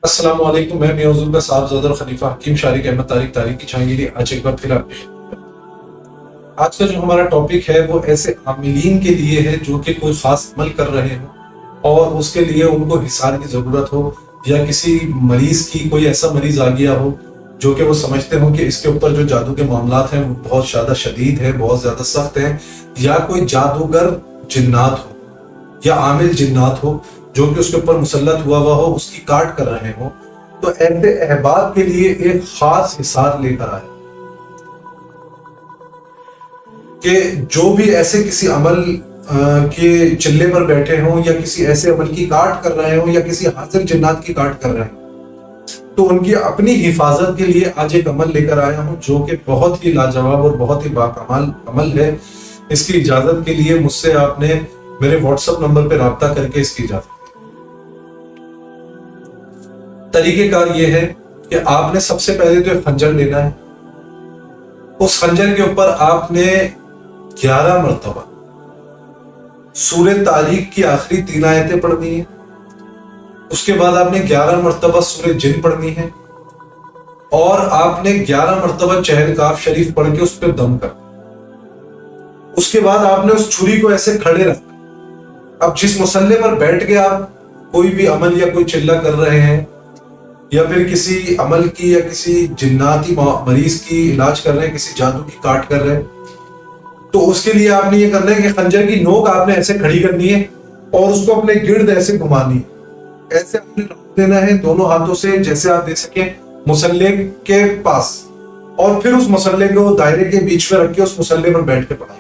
अस्सलाम वालेकुम। मैं मियाज़ुल का साहबजादा खलीफा हकीम शारिक अहमद तारिक की छांगीली आज एक बार फिर आज का जो हमारा टॉपिक है वो ऐसे आमिलीन के लिए है जो कि कोई खास अमल कर रहे हो और उसके लिए उनको हिसार की जरूरत हो, या किसी मरीज की कोई ऐसा मरीज आ गया हो जो कि वो समझते हो कि इसके ऊपर जो जादू के मामलात हैं वो बहुत ज्यादा शदीद है, बहुत ज्यादा सख्त है, या कोई जादूगर जिन्नात हो या आमिल जिन्नात हो जो कि उसके ऊपर मुसल्लत हुआ हो, उसकी काट कर रहे हो। तो ऐसे अहबाब के लिए एक खास हिसार लेकर आए कि जो भी ऐसे किसी अमल के चिल्ले पर बैठे हों या किसी ऐसे अमल की काट कर रहे हो या किसी हाजिर जिन्नात की काट कर रहे हो, तो उनकी अपनी हिफाजत के लिए आज एक अमल लेकर आया हूं जो कि बहुत ही लाजवाब और बहुत ही बाकमाल अमल है। इसकी इजाजत के लिए मुझसे आपने मेरे व्हाट्सएप नंबर पर राब्ता करके इसकी इजाजत। तरीकेकार यह है कि आपने सबसे पहले तो एक खंजर लेना है। उस खंजर के ऊपर आपने 11 मरतबा सूरह तारीक की आखिरी 3 आयतें पढ़नी है। उसके बाद आपने 11 मरतबा सूरह जिन पढ़नी है और आपने 11 मरतबा चहल काफ शरीफ पढ़ के उस पर दम कर। उसके बाद आपने उस छुरी को ऐसे खड़े रखना। अब जिस मुसल्ले पर बैठ के आप कोई भी अमल या कोई चिल्ला कर रहे हैं या फिर किसी अमल की या किसी जिन्नाती मरीज की इलाज कर रहे हैं, किसी जादू की काट कर रहे हैं, तो उसके लिए आपने ये करना है कि खंजर की नोक आपने ऐसे खड़ी करनी है और उसको अपने गिर्द ऐसे घुमानी है। ऐसे आपने रख देना है दोनों हाथों से, जैसे आप दे सके मुसल्ले के पास, और फिर उस मुसल्ले को दायरे के बीच में रख के उस मुसल्ले पर बैठ के पढ़ाएंगे।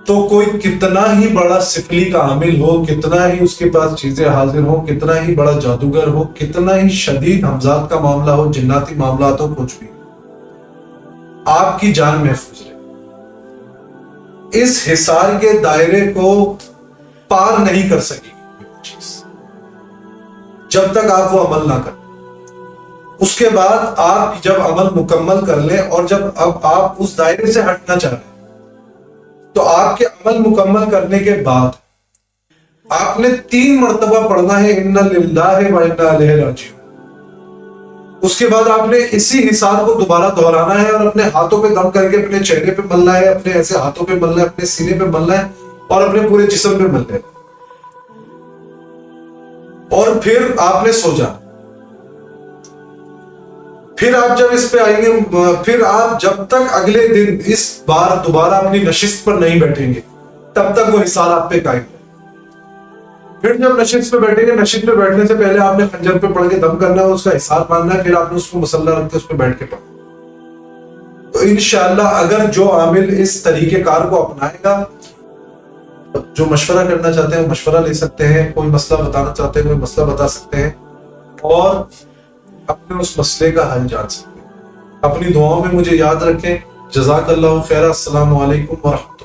तो कोई कितना ही बड़ा सिफली का आमिल हो, कितना ही उसके पास चीजें हाजिर हो, कितना ही बड़ा जादूगर हो, कितना ही शदीद हमजात का मामला हो, जिन्नाती मामला हो, कुछ भी, आपकी जान महफूज रहे। इस हिसार के दायरे को पार नहीं कर सकेगी कोई चीज जब तक आप वो अमल ना करें। उसके बाद आप जब अमल मुकम्मल कर लें और जब अब आप उस दायरे से हटना चाह रहे हैं, तो आपके अमल मुकम्मल करने के बाद आपने 3 मरतबा पढ़ना है इन्ना लिल्लाहि व इन्ना इलैहि राजिऊन। उसके बाद आपने इसी हिसार को दोबारा दोहराना है और अपने हाथों पे दम करके अपने चेहरे पे मलना है, अपने ऐसे हाथों पे मलना है, अपने सीने पे मलना है और अपने पूरे जिस्म पे मलना है। और फिर आपने सो जाना। फिर आप जब इस पे आएंगे, फिर आप जब तक अगले दिन इस बार दोबारा अपनी नशिस्त पर नहीं बैठेंगे तब तक वो हिसार आप पे कायम है। फिर जब नशिस्त पे बैठेंगे, नशिस्त पे बैठने से पहले आपने खंजर पे पढ़ के दम करना है, उसका हिसार मानना है, फिर आपने उसको मसल्ला रख के उस पे बैठ के पढ़ना। तो इंशाअल्लाह अगर जो आमिल इस तरीकेकार को अपनाएगा, जो मशवरा करना चाहते हैं मशवरा ले सकते हैं, कोई मसला बताना चाहते हैं कोई मसला बता सकते हैं और अपने उस मसले का हल जान सकते हैं। अपनी दुआओं में मुझे याद रखें। जज़ाकल्लाहु खैरा। अस्सलामु अलैकुम व रहमतुल्लाह।